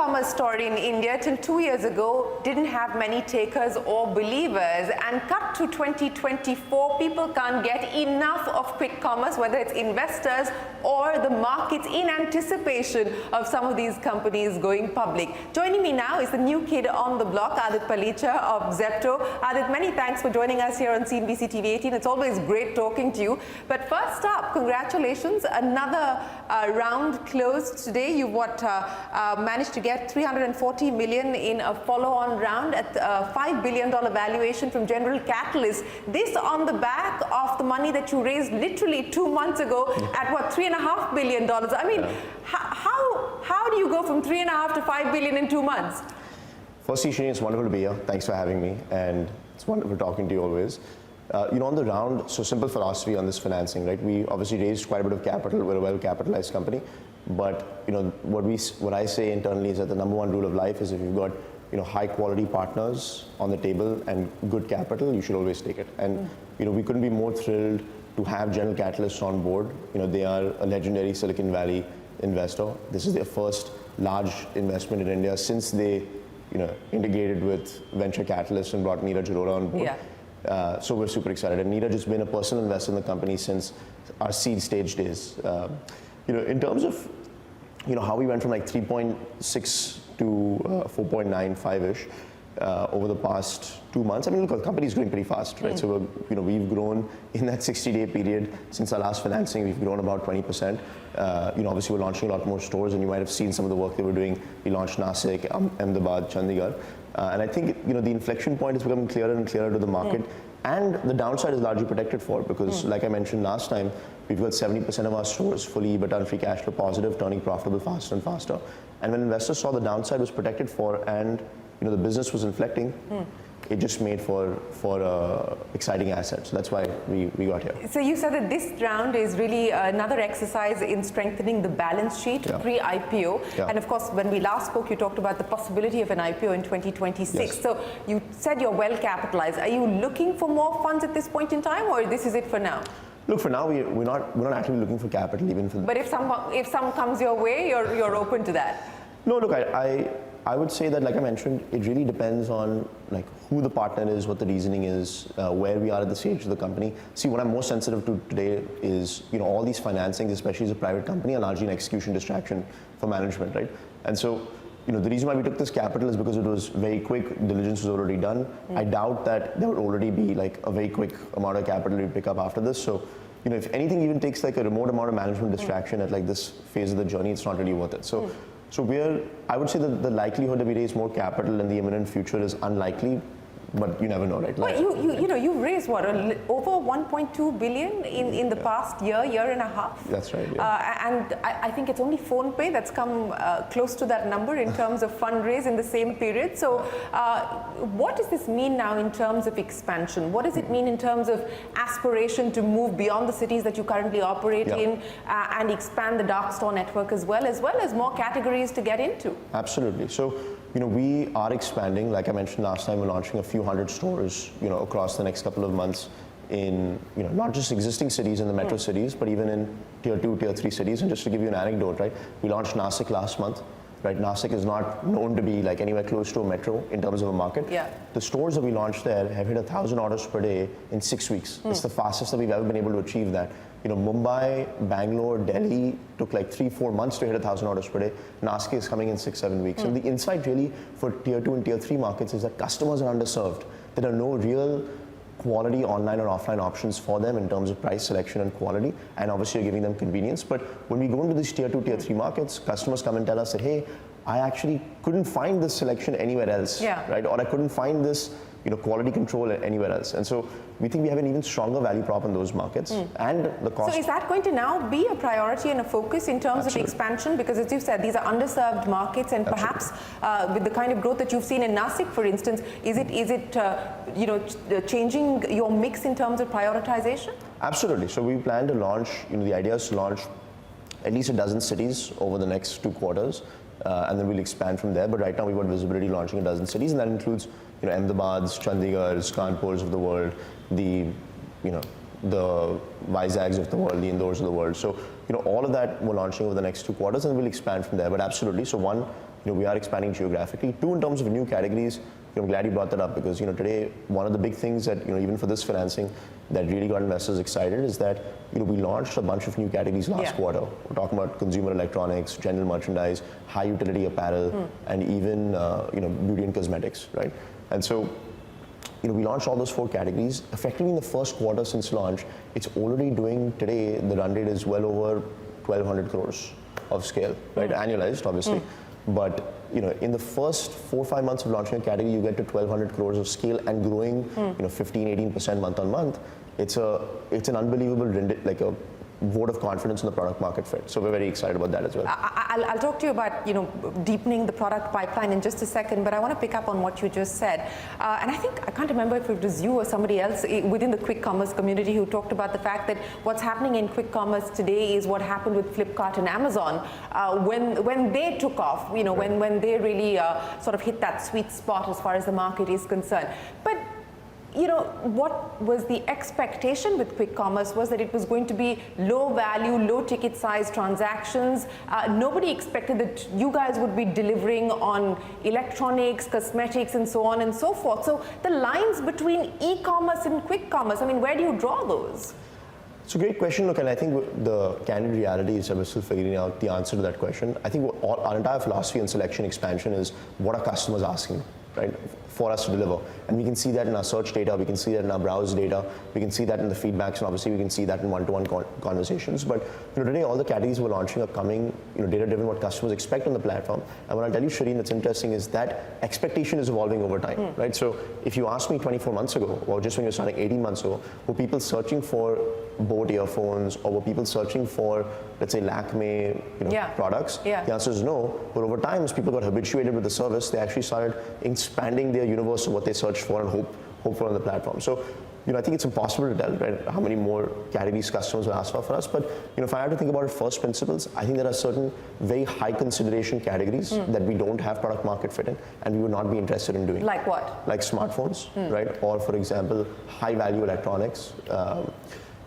commerce story in India till 2 years ago didn't have many takers or believers, and cut to 2024, people can't get enough of quick commerce, whether it's investors or the markets in anticipation of some of these companies going public. Joining me now is the new kid on the block, Aadit Palicha of Zepto. Aadit, many thanks for joining us here on CNBC-TV18. It's always great talking to you. But first up, congratulations, another round closed today. You managed to get 340 million in a follow-on round at a $5 billion valuation from General Catalyst. This on the back of the money that you raised literally 2 months ago at what, $3.5 billion? I mean, how do you go from 3.5 to 5 billion in 2 months? Firstly, Shereen, it's wonderful to be here. Thanks for having me, and it's wonderful talking to you always. On the round, so simple philosophy on this financing, right? We obviously raised quite a bit of capital. We're a well-capitalized company, but what I say internally is that the #1 rule of life is if you've got high-quality partners on the table and good capital, you should always take it. And we couldn't be more thrilled to have General Catalyst on board. They are a legendary Silicon Valley investor. This is their first large investment in India since they integrated with venture capitalists and brought Neeraj Arora on board. Yeah. So we're super excited. And Neeraj has been a personal investor in the company since our seed stage days. In terms of how we went from like 3.6 to 4.95-ish over the past 2 months. I mean, look, the company is growing pretty fast, right? So we've grown in that 60-day period since our last financing. We've grown about 20%. Obviously, we're launching a lot more stores, and you might have seen some of the work that we're doing. We launched Nasik, Ahmedabad, Chandigarh. And I think the inflection point is becoming clearer and clearer to the market. And the downside is largely protected for because, like I mentioned last time, we've got 70% of our stores fully EBITDA and free cash flow positive, turning profitable faster and faster. And when investors saw the downside was protected for and the business was inflecting, it just made for exciting assets. So that's why we got here. So you said that this round is really another exercise in strengthening the balance sheet pre-IPO. Yeah. And of course, when we last spoke, you talked about the possibility of an IPO in 2026. Yes. So you said you're well capitalized. Are you looking for more funds at this point in time, or this is it for now? Look, for now, we're not actively looking for capital, even for. But if some comes your way, you're open to that. No, look, I would say that, like I mentioned, it really depends on who the partner is, what the reasoning is, where we are at the stage of the company. See, what I'm most sensitive to today is all these financings, especially as a private company, are largely an execution distraction for management, right? And so the reason why we took this capital is because it was very quick. Diligence was already done. I doubt that there would already be a very quick amount of capital we pick up after this. So if anything even takes a remote amount of management distraction at this phase of the journey, it's not really worth it. So I would say that the likelihood that we raise more capital in the imminent future is unlikely, but you never know, right? But you've raised what, over 1.2 billion in the past year and a half? That's right, yeah. And I think it's only PhonePe that's come close to that number in terms of fundraise in the same period. So what does this mean now in terms of expansion? What does it mean in terms of aspiration to move beyond the cities that you currently operate in and expand the dark store network as well as more categories to get into? Absolutely. So we are expanding. Like I mentioned last time, we're launching a few hundred stores, across the next couple of months in, not just existing cities in the metro cities, but even in tier 2, tier 3 cities. And just to give you an anecdote, right? We launched Nasik last month, right? Nasik is not known to be anywhere close to a metro in terms of a market. Yeah. The stores that we launched there have hit 1,000 orders per day in 6 weeks. It's the fastest that we've ever been able to achieve that. Mumbai, Bangalore, Delhi took 3-4 months to hit 1,000 orders per day. Nasik is coming in 6-7 weeks. And the insight really for tier 2 and tier 3 markets is that customers are underserved. There are no real quality online or offline options for them in terms of price, selection, and quality. And obviously, you're giving them convenience. But when we go into these tier 2, tier 3 markets, customers come and tell us that, hey, I actually couldn't find this selection anywhere else, right? Or I couldn't find this quality control anywhere else. And so we think we have an even stronger value prop in those markets and the cost. So is that going to now be a priority and a focus in terms of expansion? Because as you said, these are underserved markets, and perhaps with the kind of growth that you've seen in Nasik, for instance, is it changing your mix in terms of prioritization? Absolutely. So we plan to launch, the idea is to launch at least a dozen cities over the next 2 quarters. And then we'll expand from there. But right now we've got visibility launching a dozen cities, and that includes Ahmedabads, Chandigarhs, Kanpurs of the world, the Vizags of the world, the Indores of the world. So all of that we're launching over the next 2 quarters, and we'll expand from there. But absolutely, so one, we are expanding geographically. 2, in terms of new categories, I'm glad you brought that up, because today one of the big things that even for this financing that really got investors excited is that we launched a bunch of new categories last quarter. We're talking about consumer electronics, general merchandise, high utility apparel, and even beauty and cosmetics, right? And so we launched all those 4 categories. Effectively in the first quarter since launch, it's already doing today, the run rate is well over 1,200 crores of scale, right? Annualized, obviously. But in the first 4 or 5 months of launching a category, you get to 1,200 crores of scale and growing 15-18% month on month. It's an unbelievable like a vote of confidence in the product market fit. So we're very excited about that as well. I'll talk to you about deepening the product pipeline in just a second, but I want to pick up on what you just said. And I can't remember if it was you or somebody else within the quick commerce community who talked about the fact that what's happening in quick commerce today is what happened with Flipkart and Amazon when they took off, when they really sort of hit that sweet spot as far as the market is concerned. But what was the expectation with quick commerce was that it was going to be low value, low ticket size transactions. Nobody expected that you guys would be delivering on electronics, cosmetics, and so on and so forth. So the lines between e-commerce and quick commerce, where do you draw those? It's a great question. Look, and I think the candid reality is that we're still figuring out the answer to that question. I think our entire philosophy on selection expansion is what are customers asking, right, for us to deliver. And we can see that in our search data, we can see that in our browse data, we can see that in the feedbacks, and obviously we can see that in one-to-one conversations. But today all the categories we're launching are coming data-driven, what customers expect on the platform. And what I'll tell you, Shereen, that's interesting is that expectation is evolving over time, right? So if you asked me 24 months ago, or just when you're starting 18 months ago, were people searching for Bose earphones, or were people searching for, let's say, Lakme products? The answer is no. But over time, as people got habituated with the service, they actually started expanding their universe of what they search for and hope for on the platform. So I think it's impossible to tell, right, how many more categories customers will ask for us. But if I had to think about it first principles, I think there are certain very high consideration categories that we don't have product market fit in, and we would not be interested in doing. Like what? Like smartphones, right? Or for example, high value electronics.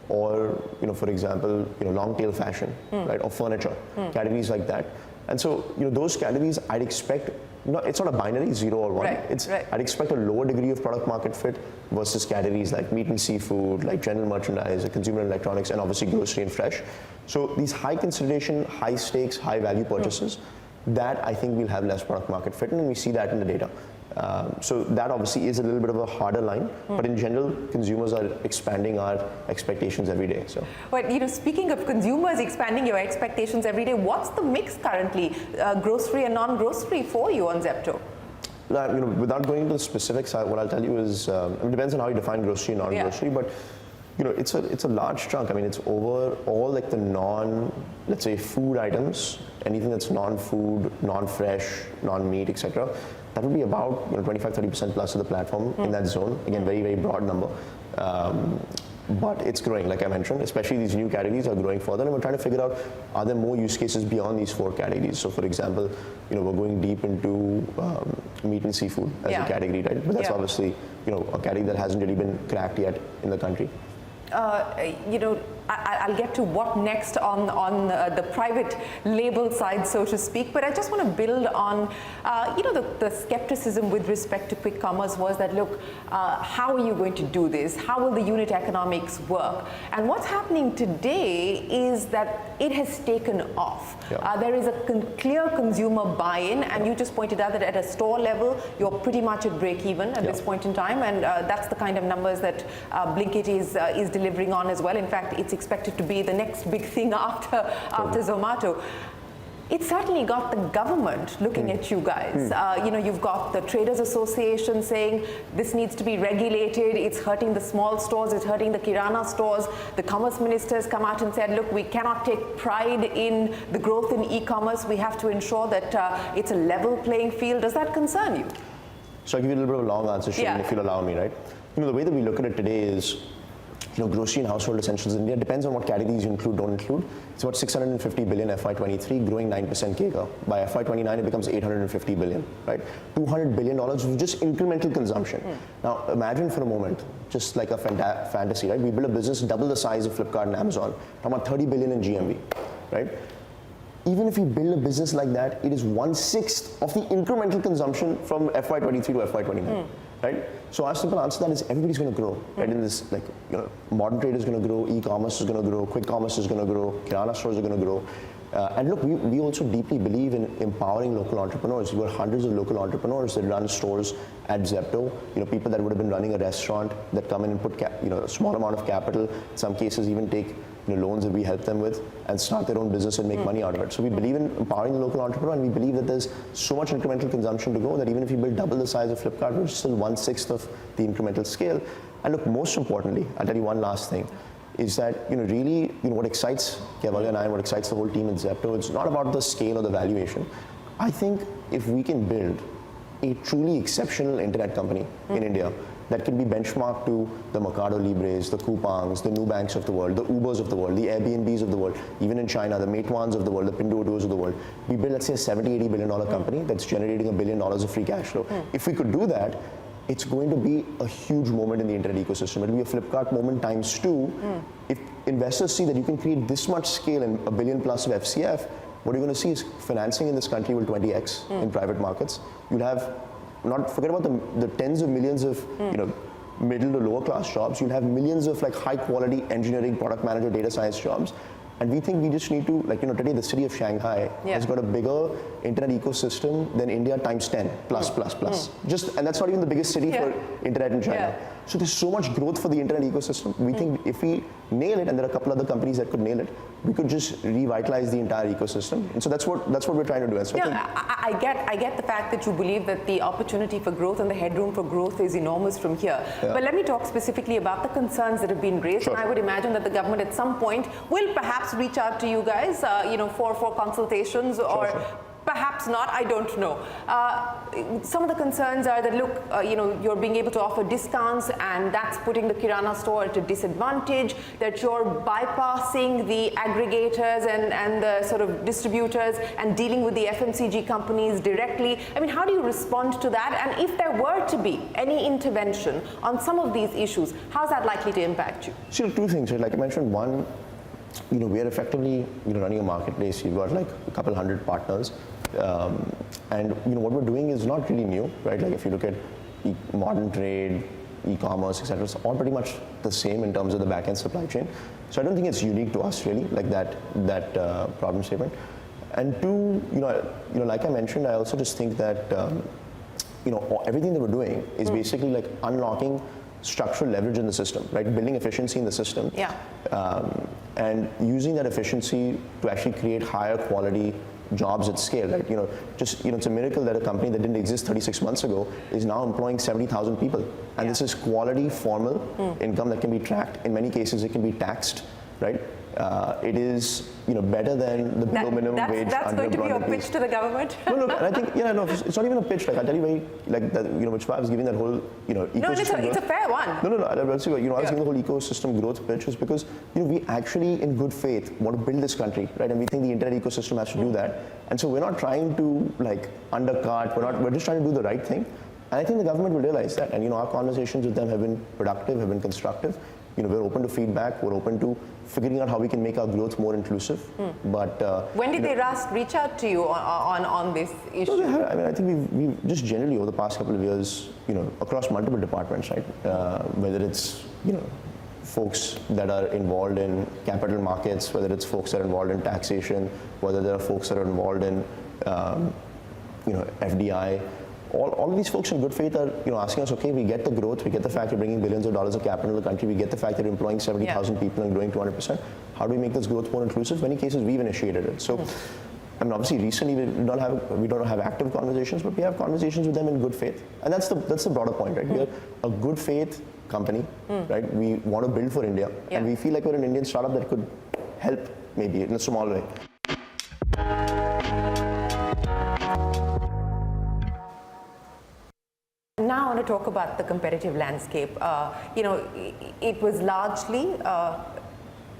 Or for example, long tail fashion, right, or furniture, categories like that. And so those categories I'd expect, it's not a binary 0 or 1. I'd expect a lower degree of product market fit versus categories like meat and seafood, like general merchandise, like consumer electronics, and obviously grocery and fresh. So these high consideration, high stakes, high value purchases, that I think we'll have less product market fit in, and we see that in the data. So that obviously is a little bit of a harder line, but in general, consumers are expanding our expectations every day. So, but speaking of consumers expanding your expectations every day, what's the mix currently, grocery and non-grocery for you on Zepto? Without going into the specifics, what I'll tell you is, it depends on how you define grocery and non-grocery, but it's a large chunk. It's over all like the let's say food items, anything that's non-food, non-fresh, non-meat, etc. That would be about 25-30% plus of the platform in that zone. Again, very, very broad number. But it's growing, like I mentioned, especially these new categories are growing further, and we're trying to figure out, are there more use cases beyond these 4 categories? So for example, we're going deep into meat and seafood as a category, right? But that's obviously, a category that hasn't really been cracked yet in the country. I'll get to what next on the private label side, so to speak, but I just want to build on, the skepticism with respect to quick commerce was that, look, how are you going to do this? How will the unit economics work? And what's happening today is that it has taken off. There is a clear consumer buy-in, and you just pointed out that at a store level, you're pretty much at break even at this point in time, and that's the kind of numbers that Blinkit is delivering on as well. In fact, it's expected to be the next big thing after Zomato. It certainly got the government looking at you guys. You've got the Traders Association saying this needs to be regulated, it's hurting the small stores, it's hurting the Kirana stores. The commerce ministers come out and said, look, we cannot take pride in the growth in e-commerce, we have to ensure that it's a level playing field. Does that concern you? So I'll give you a little bit of a long answer, Shereen, if you'll allow me, right? The way that we look at it today is, grocery and household essentials in India, depends on what categories you include, don't include. It's about 650 billion FY23, growing 9% CAGR. By FY29, it becomes 850 billion, right? $200 billion of just incremental consumption. Now, imagine for a moment, just like a fantasy, right? We build a business double the size of Flipkart and Amazon, talking about 30 billion in GMV, right? even if you build a business like that, it is 1/6 of the incremental consumption from FY23 to FY29, right? So our simple answer to that is everybody's going to grow, right? In this, like, modern trade is going to grow, e-commerce is going to grow, quick commerce is going to grow, kirana stores are going to grow. And look, we also deeply believe in empowering local entrepreneurs. We've got hundreds of local entrepreneurs that run stores at Zepto. People that would have been running a restaurant that come in and put a small amount of capital. In some cases, even take loans that we help them with and start their own business and make money out of it. So we believe in empowering the local entrepreneur, and we believe that there's so much incremental consumption to go that even if you build double the size of Flipkart, which is still 1/6 of the incremental scale. And look, most importantly, I'll tell you one last thing. Is that really what excites Kevalia and I, and what excites the whole team at Zepto, it's not about the scale or the valuation. I think if we can build a truly exceptional internet company in India that can be benchmarked to the Mercado Libres, the Coupangs, the Nubanks of the world, the Ubers of the world, the Airbnbs of the world, even in China, the Meituans of the world, the Pinduoduos of the world. We build, let's say, a $70-80 billion company that's generating $1 billion of free cash flow. If we could do that, it's going to be a huge moment in the internet ecosystem. It'll be a Flipkart moment times 2. If investors see that you can create this much scale and $1 billion plus of FCF, what you're going to see is financing in this country will 20x in private markets. You'll have, forget about the tens of millions of middle to lower class jobs. You'll have millions of high quality engineering, product manager, data science jobs. And we think we just need to, today the city of Shanghai has got a bigger internet ecosystem than India times 10, plus. And that's not even the biggest city for internet in China. So there's so much growth for the internet ecosystem. We think if we nail it, and there are a couple other companies that could nail it, we could just revitalize the entire ecosystem. And so that's what we're trying to do. And so I get the fact that you believe that the opportunity for growth and the headroom for growth is enormous from here. But let me talk specifically about the concerns that have been raised. And I would imagine that the government at some point will perhaps reach out to you guys, for consultations, or perhaps not, I don't know. Some of the concerns are that, look, you're being able to offer discounts, and that's putting the kirana store at a disadvantage, that you're bypassing the aggregators and the sort of distributors and dealing with the FMCG companies directly. I mean, how do you respond to that? And if there were to be any intervention on some of these issues, how's that likely to impact you? So two things, right? Like I mentioned, one, we are effectively running a marketplace. We've got a couple hundred partners. And what we're doing is not really new, right? Like if you look at modern trade, e-commerce, etc., it's all pretty much the same in terms of the back-end supply chain. So I don't think it's unique to us really, like that problem statement. And two, like I mentioned, I also just think that everything that we're doing is basically like unlocking structural leverage in the system, right? Building efficiency in the system, and using that efficiency to actually create higher quality jobs at scale, right? It's a miracle that a company that didn't exist 36 months ago is now employing 70,000 people, and this is quality, formal income that can be tracked. In many cases, it can be taxed, right? It is better than the below minimum wage. That's going to be your pitch to the government. No, and I think it's not even a pitch. Like I tell you, which I was giving that whole ecosystem. No, it's a fair one. No. I was giving the whole ecosystem growth pitch is because we actually, in good faith, want to build this country, right? And we think the internet ecosystem has to do that. And so we're not trying to undercut. We're just trying to do the right thing. And I think the government will realize that. And our conversations with them have been productive, have been constructive. We're open to feedback. We're open to figuring out how we can make our growth more inclusive. But when did they last reach out to you on this issue? I think we've just generally over the past couple of years, across multiple departments, right? Whether it's folks that are involved in capital markets, whether it's folks that are involved in taxation, whether there are folks that are involved in FDI. All of these folks in good faith are asking us, okay, we get the growth, we get the fact you're bringing billions of dollars of capital to the country, we get the fact that you're employing 70,000 people and growing 200%. How do we make this growth more inclusive? In many cases, we've initiated it. So, obviously, recently we don't have active conversations, but we have conversations with them in good faith, and that's the broader point, right? We're a good faith company, right? We want to build for India, and we feel like we're an Indian startup that could help, maybe in a small way. Now I want to talk about the competitive landscape. It was largely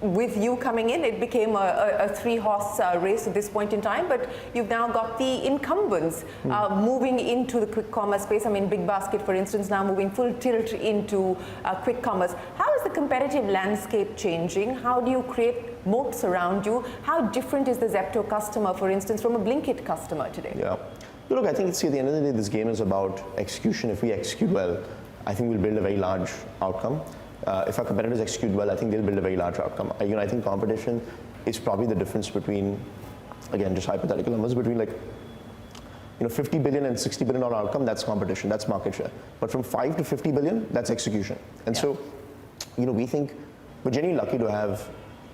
with you coming in, it became a three-horse race at this point in time, but you've now got the incumbents moving into the quick commerce space. I mean, Big Basket, for instance, now moving full tilt into quick commerce. How is the competitive landscape changing? How do you create moats around you? How different is the Zepto customer, for instance, from a Blinkit customer today? Yeah. Look, I think at the end of the day, this game is about execution. If we execute well, I think we'll build a very large outcome. If our competitors execute well, I think they'll build a very large outcome. I think competition is probably the difference between, again, just hypothetical numbers, between like, 50 billion and 60 billion dollar outcome, that's competition, that's market share. But from 5 to 50 billion, that's execution. And so, we think we're genuinely lucky to have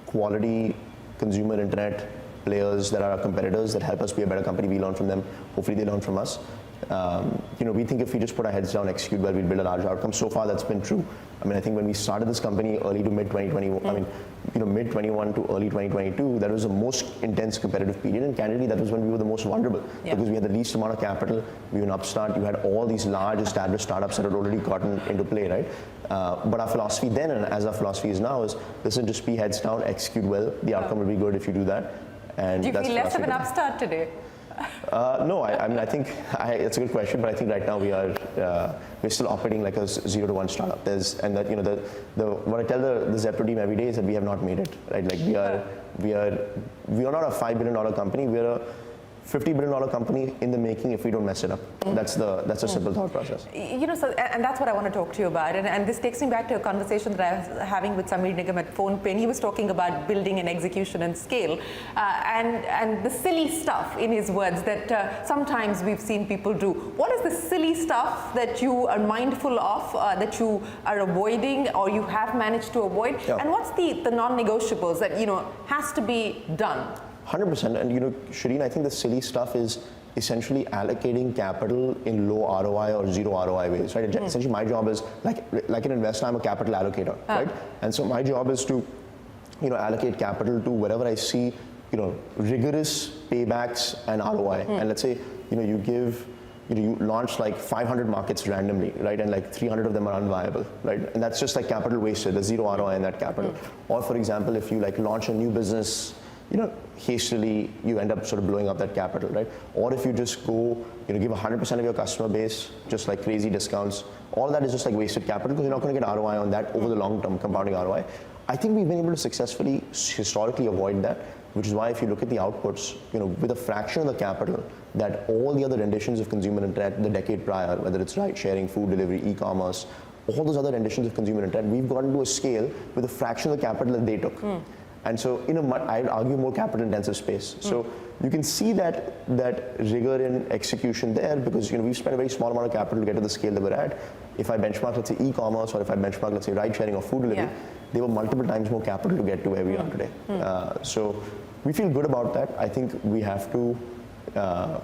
quality consumer internet players that are our competitors that help us be a better company. We learn from them. Hopefully they learn from us. We think if we just put our heads down, execute well, we'll build a large outcome. So far, that's been true. I think when we started this company early to mid 2021, mid 21 to early 2022, that was the most intense competitive period. And candidly, that was when we were the most vulnerable because we had the least amount of capital. We were an upstart. You had all these large established startups that had already gotten into play, right? But our philosophy then, and as our philosophy is now, is listen, just be heads down, execute well. The outcome will be good if you do that. And do you feel less of an upstart today? No, I think it's a good question, but I think right now we're still operating like a 0 to 1 startup. What I tell the Zepto team every day is that we have not made it, right? Like we are not a $5 billion company. We're a $50 billion company in the making if we don't mess it up. That's a simple thought process. And that's what I want to talk to you about. And this takes me back to a conversation that I was having with Sameer Nigam at PhonePe, and he was talking about building and execution and scale, and the silly stuff, in his words, that sometimes we've seen people do. What is the silly stuff that you are mindful of, that you are avoiding, or you have managed to avoid? Yeah. And what's the non-negotiables that has to be done? 100%. And Shereen, I think the silly stuff is essentially allocating capital in low ROI or zero ROI ways, right? Essentially, my job is like an investor, I'm a capital allocator, right? And so my job is to, allocate capital to wherever I see, rigorous paybacks and ROI. And let's say, you launch like 500 markets randomly, right? And like 300 of them are unviable, right? And that's just like capital wasted, there's zero ROI in that capital. Or for example, if you launch a new business, hastily, you end up sort of blowing up that capital, right? Or if you just go, give 100% of your customer base just like crazy discounts, all that is just like wasted capital because you're not going to get ROI on that over the long term, compounding ROI. I think we've been able to successfully, historically avoid that, which is why if you look at the outputs, with a fraction of the capital that all the other renditions of consumer internet the decade prior, whether it's ride sharing, food delivery, e-commerce, all those other renditions of consumer internet, we've gotten to a scale with a fraction of the capital that they took. And so I'd argue more capital intensive space. So you can see that rigor in execution there because we've spent a very small amount of capital to get to the scale that we're at. If I benchmark, let's say e-commerce, or if I benchmark, let's say ride sharing or food delivery, they were multiple times more capital to get to where we are today. So we feel good about that. I think we have to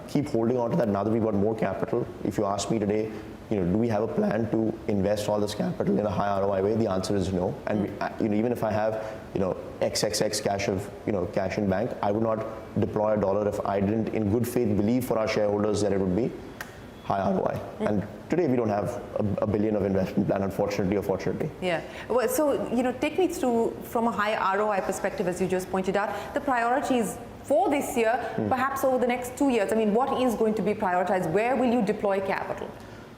keep holding on to that now that we've got more capital. If you ask me today, do we have a plan to invest all this capital in a high ROI way? The answer is no. And even if I have XXX cash in bank, I would not deploy a dollar if I didn't, in good faith, believe for our shareholders that it would be high ROI. And today we don't have a billion of investment plan, unfortunately or fortunately. Yeah. Well, so take me through from a high ROI perspective, as you just pointed out, the priorities for this year, perhaps over the next 2 years. I mean, what is going to be prioritized? Where will you deploy capital?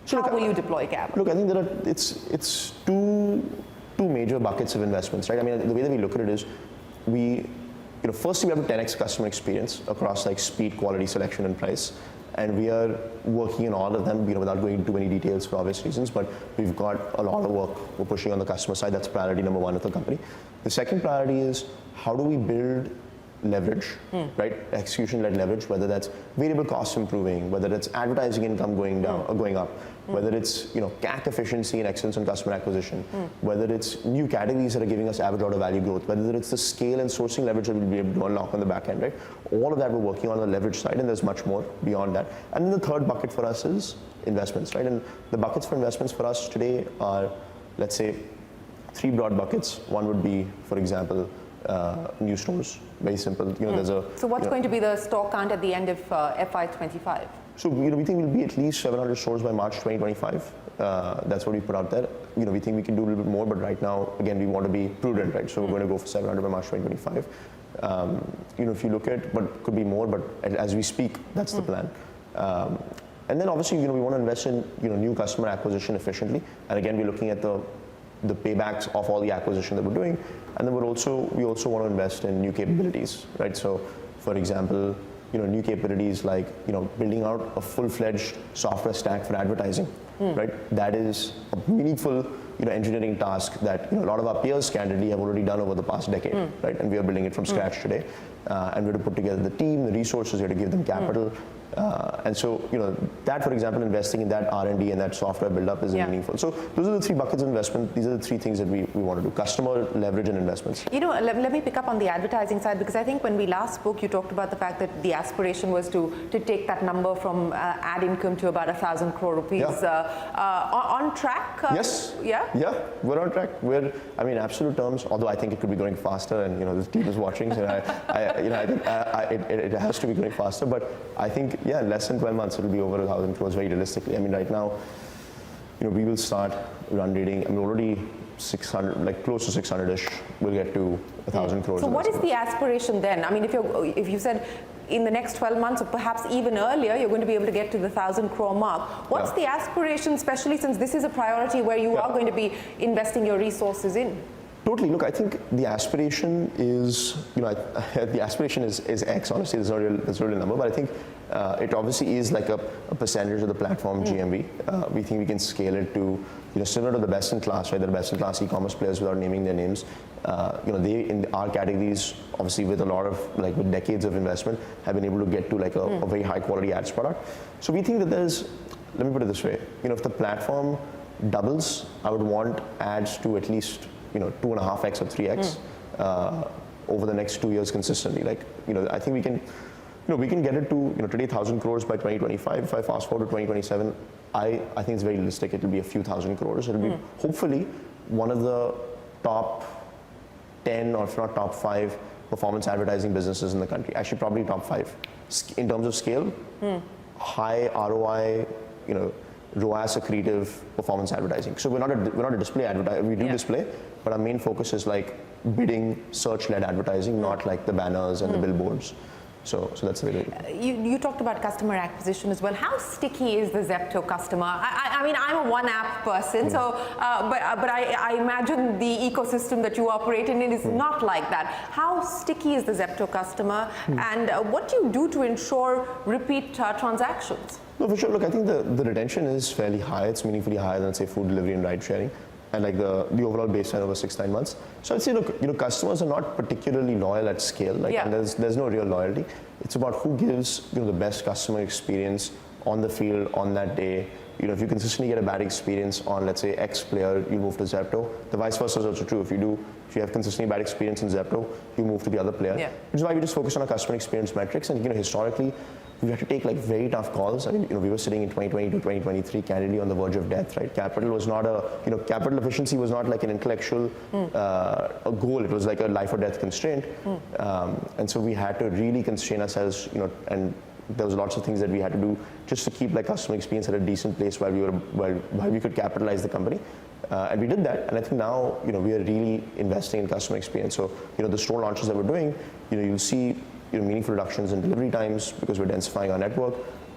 How will you deploy capital? Look, I think it's two major buckets of investments, right? I mean, the way that we look at it is first we have a 10x customer experience across like speed, quality, selection, and price. And we are working on all of them, without going into too many details for obvious reasons, but we've got a lot of work we're pushing on the customer side. That's priority number one of the company. The second priority is how do we build leverage, right? Execution-led leverage, whether that's variable costs improving, whether it's advertising income going down or going up, whether it's CAC efficiency and excellence on customer acquisition, whether it's new categories that are giving us average order value growth, whether it's the scale and sourcing leverage that we'll be able to unlock on the back end, right? All of that we're working on the leverage side, and there's much more beyond that. And then the third bucket for us is investments, right? And the buckets for investments for us today are, let's say, three broad buckets. One would be, for example, new stores. Very simple. There's a. So what's going to be the store count at the end of FY25? So we think we'll be at least 700 stores by March 2025. That's what we put out there. We think we can do a little bit more, but right now, again, we want to be prudent, right? So we're going to go for 700 by March 2025. If you look at, but could be more, but as we speak, that's the plan. And then obviously, we want to invest in, new customer acquisition efficiently. And again, we're looking at the paybacks of all the acquisition that we're doing. And then we also want to invest in new capabilities, right? So, for example, new capabilities like, building out a full-fledged software stack for advertising, right? That is a meaningful, engineering task that, a lot of our peers candidly have already done over the past decade, right? And we are building it from scratch today. And we have to put together the team, the resources, we have to give them capital. And so, that, for example, investing in that R&D and that software build-up is meaningful. So those are the three buckets of investment. These are the three things that we want to do: customer, leverage, and investments. Let me pick up on the advertising side, because I think when we last spoke, you talked about the fact that the aspiration was to take that number from ad income to about 1,000 crore rupees. On track? Yes. Yeah? Yeah, we're on track. We're, absolute terms, although I think it could be going faster, and, the team is watching, so I think it has to be going faster, but I think, in less than 12 months, it'll be over 1,000 crores very realistically. Right now, we will start run rating. Already 600, like close to 600-ish, we'll get to 1,000 crores. So what is the aspiration then? If you said in the next 12 months, or perhaps even earlier, you're going to be able to get to the 1,000 crore mark. What's the aspiration, especially since this is a priority where you are going to be investing your resources in? Totally. Look, I think the aspiration is, the aspiration is X. Honestly, there's not a real number, but I think it obviously is like a percentage of the platform GMV. We think we can scale it to, similar to the best in class, right? The best in class e-commerce players, without naming their names. They in our categories, obviously with a lot of with decades of investment, have been able to get to a very high quality ads product. So we think that let me put it this way, if the platform doubles, I would want ads to at least 2.5x or 3x over the next 2 years consistently. I think we can get it to today 1,000 crores by 2025. If I fast forward to 2027, I think it's very realistic. It'll be a few thousand crores. It'll be hopefully one of the top 10 or if not top 5 performance advertising businesses in the country. Actually, probably top 5 in terms of scale. High ROI, ROAS accretive performance advertising. So we're not a display advertiser. We do display, but our main focus is bidding, search-led advertising, not the banners and the billboards. So that's the way. You talked about customer acquisition as well. How sticky is the Zepto customer? I'm a one-app person, so but I imagine the ecosystem that you operate in is not like that. How sticky is the Zepto customer, and what do you do to ensure repeat transactions? No, for sure. Look, I think the retention is fairly high. It's meaningfully higher than, say, food delivery and ride sharing, and the overall baseline over 6-9 months. So I'd say, look, customers are not particularly loyal at scale. And there's no real loyalty. It's about who gives the best customer experience on the field on that day. If you consistently get a bad experience on, let's say, X player, you move to Zepto. The vice versa is also true. If you have consistently bad experience in Zepto, you move to the other player. Which is why we just focus on our customer experience metrics. And historically, we had to take very tough calls. We were sitting in 2020 to 2023, candidly on the verge of death, right? Capital was not capital efficiency was not an intellectual a goal. It was a life or death constraint. And so we had to really constrain ourselves, and there was lots of things that we had to do just to keep customer experience at a decent place while we could capitalize the company. And we did that, and I think now we are really investing in customer experience. So the store launches that we're doing, you'll see meaningful reductions in delivery times because we're densifying our network.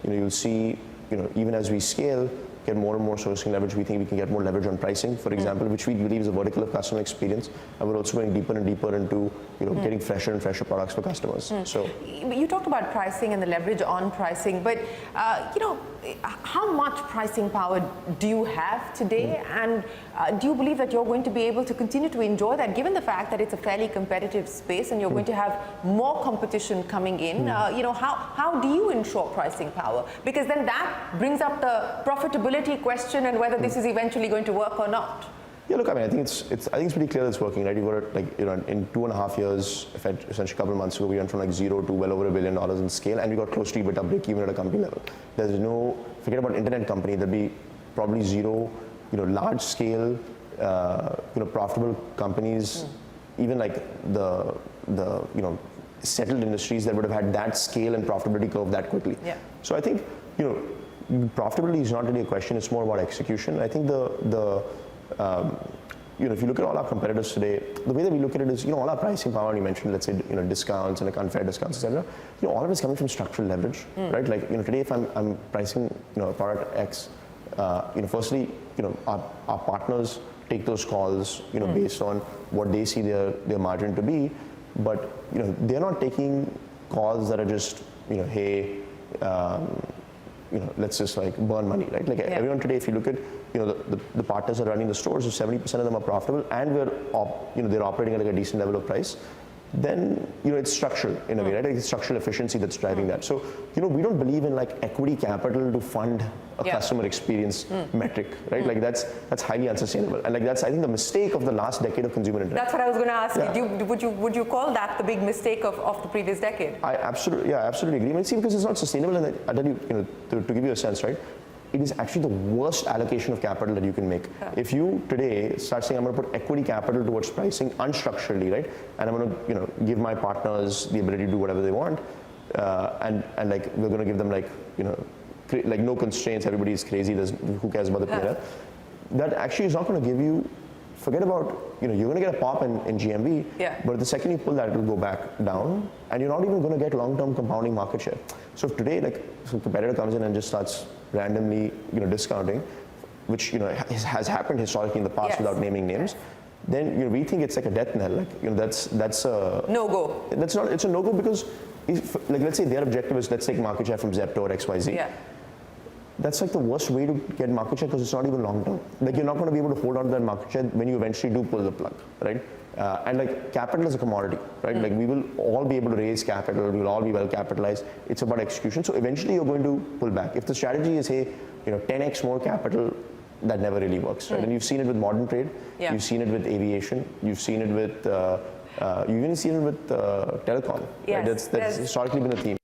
You'll see even as we scale, get more and more sourcing leverage. We think we can get more leverage on pricing, for example, which we believe is a vertical of customer experience. And we're also going deeper and deeper into getting fresher and fresher products for customers. So you talked about pricing and the leverage on pricing, but how much pricing power do you have today, and do you believe that you're going to be able to continue to enjoy that, given the fact that it's a fairly competitive space and you're going to have more competition coming in? How do you ensure pricing power? Because then that brings up the profitability question and whether this is eventually going to work or not. Yeah, look, I think it's pretty clear that it's working, right? We were in 2.5 years, essentially a couple of months ago, we went from 0 to well over $1 billion in scale, and we got close to EBITDA break even at a company level. There's forget about internet company, there'll be probably zero, large scale, profitable companies, even the settled industries that would have had that scale and profitability curve that quickly. So I think, profitability is not really a question. It's more about execution. I think if you look at all our competitors today, the way that we look at it is, all our pricing power, and you mentioned, let's say, discounts and like unfair discounts, etc. All of it is coming from structural leverage, right? Like, today if I'm pricing, a product X, firstly, our partners take those calls, based on what they see their margin to be, but they're not taking calls that are just, hey, let's just like burn money, right? Like everyone today, if you look at, the partners that are running the stores, so 70% of them are profitable, and they're operating at like a decent level of price, then it's structural in a way, right? Like it's structural efficiency that's driving that. So we don't believe in like equity capital to fund a customer experience metric, right? Like that's highly unsustainable, and like that's, I think, the mistake of the last decade of consumer internet. That's what I was going to ask you. Would you call that the big mistake of the previous decade? I absolutely agree. I mean, see, because it's not sustainable, and I tell you, to give you a sense, right? It is actually the worst allocation of capital that you can make. If you today start saying, I'm going to put equity capital towards pricing unstructurally, right? And I'm going to, give my partners the ability to do whatever they want, and like we're going to give them like, like no constraints. Everybody is crazy. Who cares about the P&L? That actually is not going to give you. Forget about, you're going to get a pop in GMV, but the second you pull that, it will go back down, and you're not even going to get long-term compounding market share. So if today, like, some competitor comes in and just starts randomly, discounting, which, has happened historically in the past without naming names, then, we think it's like a death knell. Like, that's a no-go. That's not. It's a no-go because, like, let's say their objective is, let's take market share from Zepto or XYZ. That's like the worst way to get market share because it's not even long term. Like, you're not going to be able to hold on to that market share when you eventually do pull the plug, right? And like, capital is a commodity, right? Like, we will all be able to raise capital, we will all be well capitalized. It's about execution. So eventually you're going to pull back. If the strategy is, hey, 10x more capital, that never really works, right? And you've seen it with modern trade, you've seen it with aviation, you've seen it with, you've even seen it with telecom, right? That's historically been a theme.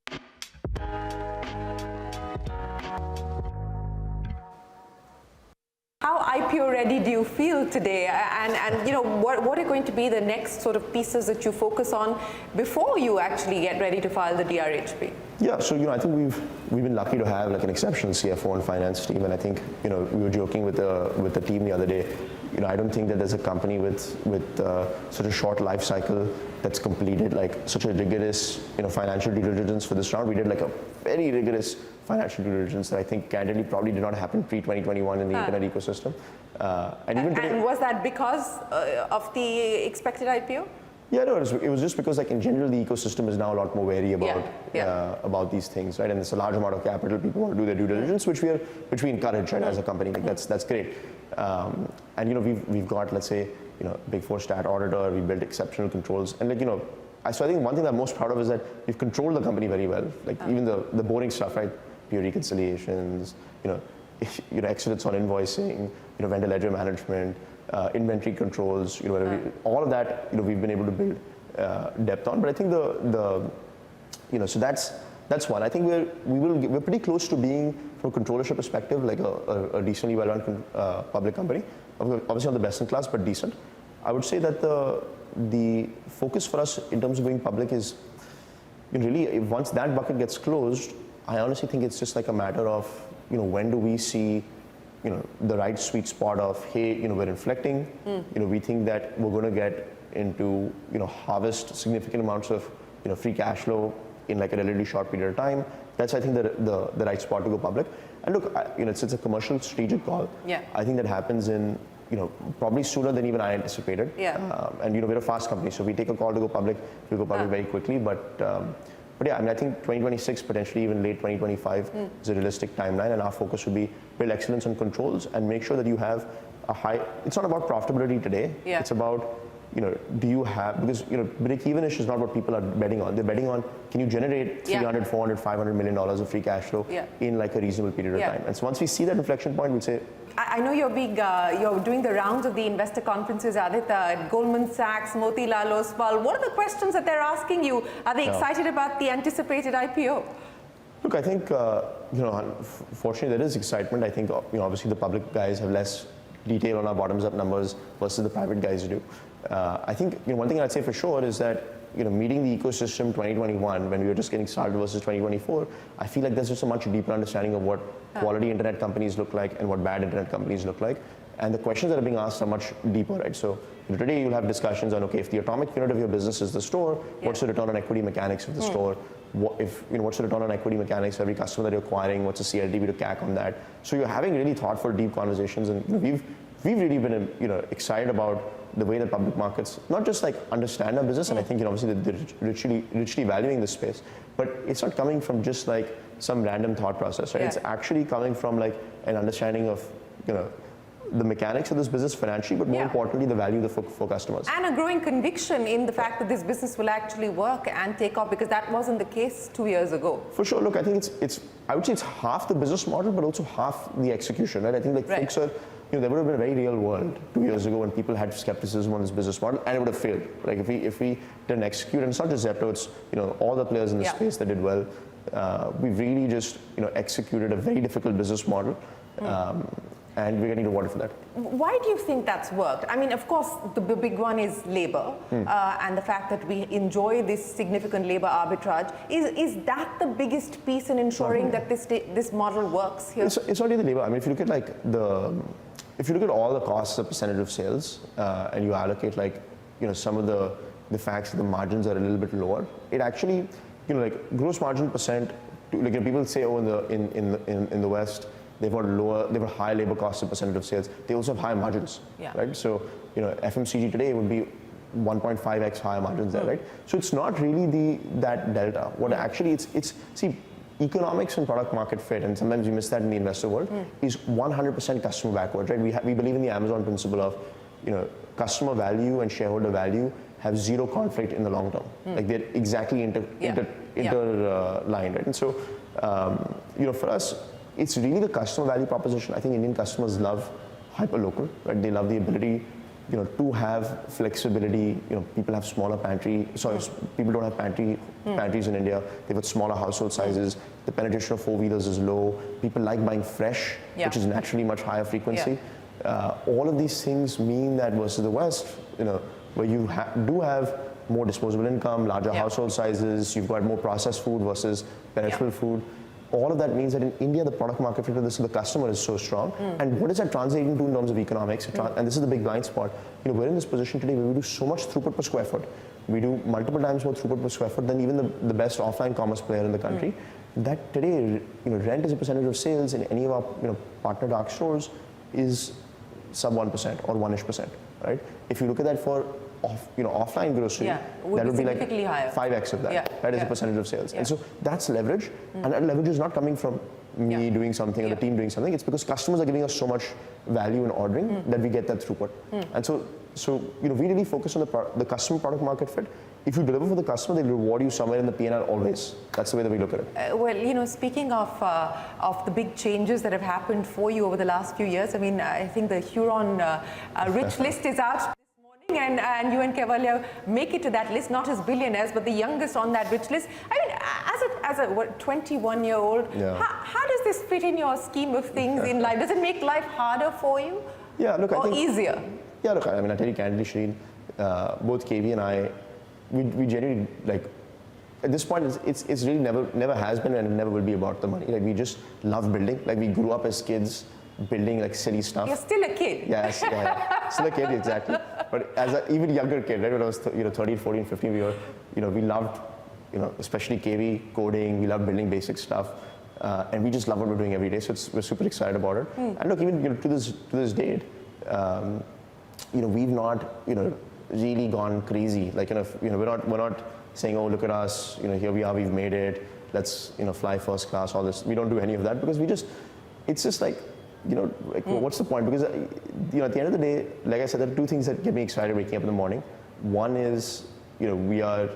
How IPO ready do you feel today? And what are going to be the next sort of pieces that you focus on before you actually get ready to file the DRHP? Yeah, so I think we've been lucky to have like an exceptional CFO and finance team, and I think we were joking with the team the other day. I don't think that there's a company with such a short life cycle that's completed like such a rigorous financial due diligence for this round. We did like a very rigorous financial due diligence that I think candidly probably did not happen pre-2021 in the internet ecosystem. And was that because of the expected IPO? Yeah, no, it was just because, like, in general, the ecosystem is now a lot more wary about these things, right? And it's a large amount of capital. People want to do their due diligence, which we encourage, right, as a company. Like, that's great. And we've got, let's say, Big Four stat auditor. We built exceptional controls, and like so I think one thing that I'm most proud of is that we've controlled the company very well. Like even the boring stuff, right? Pure reconciliations, excellence on invoicing, vendor ledger management. Inventory controls, all of that, we've been able to build depth on. But I think so that's one. I think we're pretty close to being, from a controllership perspective, like a decently well-run public company. Obviously not the best in class, but decent. I would say that the focus for us in terms of going public is really, once that bucket gets closed, I honestly think it's just like a matter of when do we see the right sweet spot of, hey, we're inflecting, we think that we're going to get into, harvest significant amounts of, free cash flow in like a relatively short period of time. That's, I think, the right spot to go public. And look, it's a commercial strategic call. Yeah. I think that happens in, probably sooner than even I anticipated. Yeah. And, we're a fast company, so we take a call to go public, we go public very quickly. But yeah, I think 2026, potentially even late 2025 is a realistic timeline, and our focus would be build excellence on controls and make sure that you have a high, it's not about profitability today, it's about, do you have, because, break-even-ish is not what people are betting on. They're betting on, can you generate 300, 400, 500 million dollars of free cash flow in like a reasonable period of time. And so once we see that inflection point, we'll say, I know you're doing the rounds of the investor conferences, Aadit, at Goldman Sachs, Motilal Oswal. What are the questions that they're asking you? Are they excited about the anticipated IPO? Look, I think, fortunately there is excitement. I think, obviously the public guys have less detail on our bottoms-up numbers versus the private guys do. I think, one thing I'd say for sure is that, meeting the ecosystem 2021 when we were just getting started versus 2024, I feel like there's just a much deeper understanding of what quality internet companies look like and what bad internet companies look like. And the questions that are being asked are much deeper, right? So today you'll have discussions on, okay, if the atomic unit of your business is the store, what's the return on equity mechanics of the store? What's the return on equity mechanics for every customer that you're acquiring? What's the CLTV to CAC on that? So you're having really thoughtful, deep conversations, and we've really been excited about the way that public markets not just like understand our business, and I think obviously they're richly valuing this space, but it's not coming from just like some random thought process, right? It's actually coming from like an understanding of the mechanics of this business financially, but more importantly, the value for customers. And a growing conviction in the fact that this business will actually work and take off, because that wasn't the case 2 years ago. For sure. Look, I think I would say it's half the business model, but also half the execution, right? I think like folks are, there would have been a very real world 2 years ago when people had skepticism on this business model, and it would have failed. Like if we didn't execute, and it's not just Zepto, it's all the players in the space that did well. We've really just executed a very difficult business model. And we're getting rewarded for that. Why do you think that's worked? I mean, of course, the big one is labor, and the fact that we enjoy this significant labor arbitrage. Is that the biggest piece in ensuring that this model works here? It's not really the labor. I mean, if you look at like if you look at all the costs as a percentage of sales, and you allocate like some of the facts that the margins are a little bit lower, it actually like gross margin percent. Like people say, oh, in the West, they've got high labor costs as a percentage of sales. They also have high margins, right? So, FMCG today would be 1.5x higher margins there, right? So it's not really that delta. What actually it's economics and product market fit, and sometimes we miss that in the investor world, is 100% customer backwards, right? We believe in the Amazon principle of, customer value and shareholder value have zero conflict in the long term. Like they're exactly interlined, right? And so, for us, it's really the customer value proposition. I think Indian customers love hyper-local, right? They love the ability, to have flexibility. People have smaller people don't have pantries in India. They've got smaller household sizes. The penetration of four-wheelers is low. People like buying fresh, which is naturally much higher frequency. All of these things mean that versus the West, where you do have more disposable income, larger household sizes, you've got more processed food versus perishable food. All of that means that in India, the product market fit of the customer is so strong. And what does that translate into in terms of economics? And this is the big blind spot. We're in this position today where we do so much throughput per square foot. We do multiple times more throughput per square foot than even the best offline commerce player in the country. That today, rent as a percentage of sales in any of our partner dark stores is sub 1% or 1-ish%, right? If you look at that for offline grocery, that would be like 5x of that, right, as a percentage of sales. And so that's leverage, and that leverage is not coming from me doing something or the team doing something. It's because customers are giving us so much value in ordering that we get that throughput. And so we really focus on the customer product market fit. If you deliver for the customer, they'll reward you somewhere in the P&L always. That's the way that we look at it. Well, speaking of the big changes that have happened for you over the last few years, I mean, I think the Huron rich list is out. And you and Cavalier make it to that list, not as billionaires, but the youngest on that rich list. I mean, as a 21-year-old, how does this fit in your scheme of things in life? Does it make life harder for you? Yeah, look, I think easier? Yeah, look, I mean, I tell you candidly, Shereen, both KV and I, we genuinely, like, at this point, it's really never has been and it never will be about the money. Like, we just love building. Like, we grew up as kids building like silly stuff. You're still a kid. Yes, still a kid, exactly. But as an even younger kid, right, when I was 13, 14, 15, we loved, especially KV, coding, we loved building basic stuff. And we just love what we're doing every day, so we're super excited about it. And look, even to this date, we've not really gone crazy. Like we're not saying, oh, look at us, here we are, we've made it, let's fly first class, all this. We don't do any of that because it's just like, what's the point? Because at the end of the day, like I said, there are two things that get me excited waking up in the morning. One is we are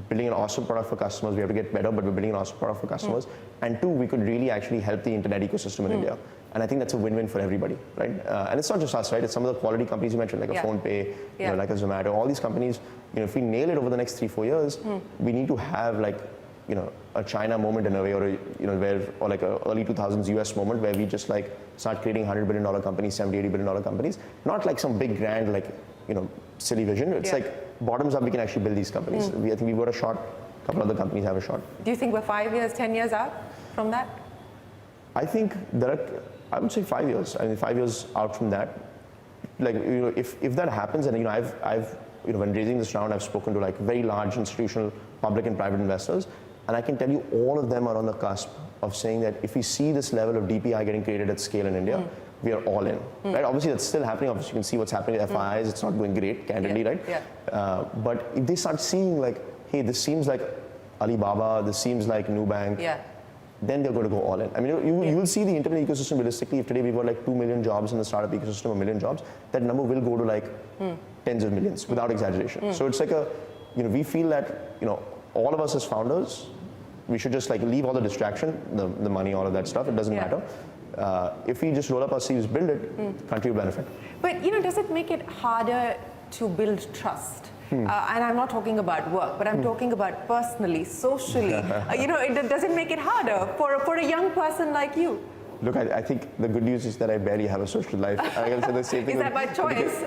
building an awesome product for customers. We have to get better, but we're building an awesome product for customers. And two, we could really actually help the internet ecosystem in India. And I think that's a win-win for everybody, right? And it's not just us, right? It's some of the quality companies you mentioned, like a PhonePe, like a Zomato. All these companies, if we nail it over the next 3-4 years, we need to have like, a China moment in a way, or like a early 2000s US moment where we just like start creating $100 billion companies, $70, $80 billion companies. Not like some big grand, like, silly vision. It's like bottoms up, we can actually build these companies. I think we've got a shot. A couple other companies have a shot. Do you think we're 5 years, 10 years out from that? I think I would say 5 years. I mean, 5 years out from that. Like, if that happens, and I've when raising this round, I've spoken to like very large institutional, public and private investors, and I can tell you all of them are on the cusp of saying that if we see this level of DPI getting created at scale in India, we are all in. Right? Obviously, that's still happening. Obviously, you can see what's happening with FIIs. It's not going great, candidly, right? Yeah. But if they start seeing like, hey, this seems like Alibaba, this seems like Nubank, then they're going to go all in. I mean, you will see the internet ecosystem realistically. If today we've got like 2 million jobs in the startup ecosystem, 1 million jobs, that number will go to like tens of millions without exaggeration. So it's like we feel that, all of us as founders, we should just like leave all the distraction, the money, all of that stuff. It doesn't matter. If we just roll up our sleeves, build it, country will benefit. But does it make it harder to build trust? And I'm not talking about work, but I'm talking about personally, socially. Does it make it harder for a young person like you? Look, I think the good news is that I barely have a social life. I can say the same thing. Is that by choice?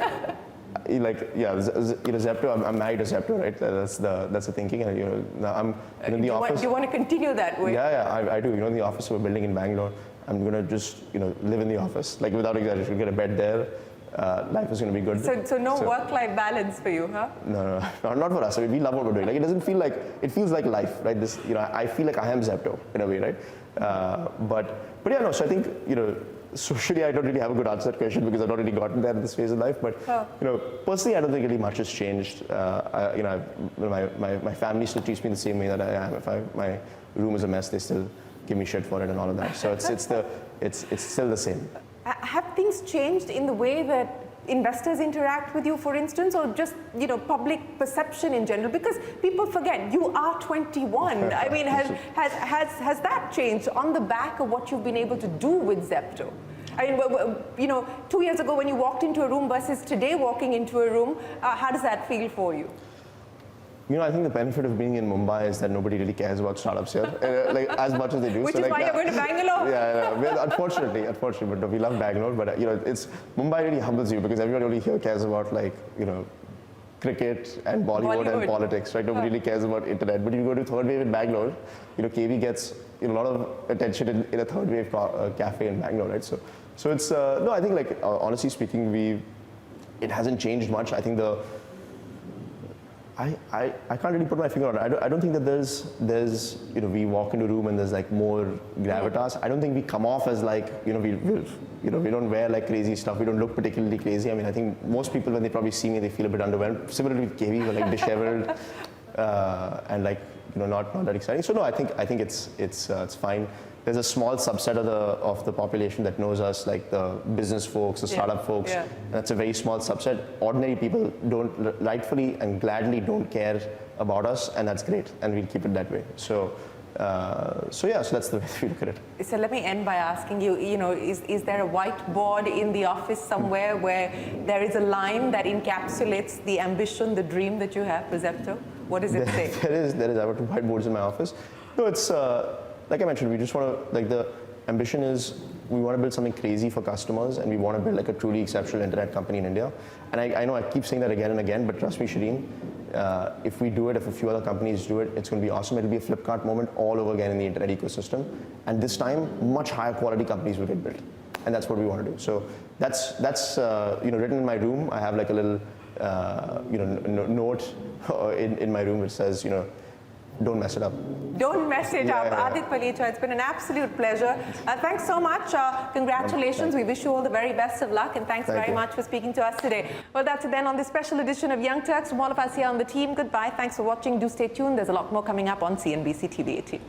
Zepto. I'm married to Zepto, right? That's the thinking. And I'm in the office. Do you want to continue that way? Yeah, I do. In the office we're building in Bangalore, I'm gonna just live in the office, like without exaggeration. Get a bed there. Life is going to be good. So no work-life balance for you, huh? No, not for us. I mean, we love what we're doing. Like, it doesn't feel like, it feels like life, right? This, I feel like I am Zepto in a way, right? But yeah, no. So I think, socially, I don't really have a good answer to that question because I've not really gotten there at this phase of life. But personally, I don't think really much has changed. My family still treats me the same way that I am. If my room is a mess, they still give me shit for it and all of that. So it's still the same. Have things changed in the way that investors interact with you, for instance, or just public perception in general? Because people forget you are 21. I mean, has that changed on the back of what you've been able to do with Zepto? I mean, 2 years ago when you walked into a room versus today walking into a room, how does that feel for you? I think the benefit of being in Mumbai is that nobody really cares about startups here, like as much as they do. Which is why you're going to Bangalore. Yeah. Unfortunately, but no, we love Bangalore. But Mumbai really humbles you because everybody only here cares about cricket and Bollywood and politics, right? Nobody really cares about internet. But you go to third wave in Bangalore, KV gets a lot of attention in a third wave cafe in Bangalore, right? So it's no, I think honestly speaking, it hasn't changed much. I think I can't really put my finger on it. I don't think that there's we walk into a room and there's more gravitas. I don't think we come off as we don't wear crazy stuff. We don't look particularly crazy. I mean, I think most people when they probably see me, they feel a bit underwhelmed. Similarly with KV, we're disheveled and not that exciting. So no, I think it's fine. There's a small subset of the population that knows us, the business folks, the startup folks. And that's a very small subset. Ordinary people rightfully and gladly don't care about us, and that's great. And we'll keep it that way. So that's the way we look at it. So let me end by asking you, is there a whiteboard in the office somewhere where there is a line that encapsulates the ambition, the dream that you have for Zepto? What does it say? There is. I have 2 whiteboards in my office. No, it's like I mentioned, we just want to, the ambition is we want to build something crazy for customers, and we want to build a truly exceptional internet company in India. And I know I keep saying that again and again, but trust me, Shereen, if we do it, if a few other companies do it, it's going to be awesome. It'll be a Flipkart moment all over again in the internet ecosystem. And this time, much higher quality companies will get built. And that's what we want to do. So that's written in my room. I have a little note in my room which says, don't mess it up. Don't mess it up. Aadit Palicha, it's been an absolute pleasure. Thanks so much. Congratulations. We wish you all the very best of luck, and thanks very much for speaking to us today. Well, that's it then on this special edition of Young Turks. From all of us here on the team, goodbye. Thanks for watching. Do stay tuned. There's a lot more coming up on CNBC-TV18.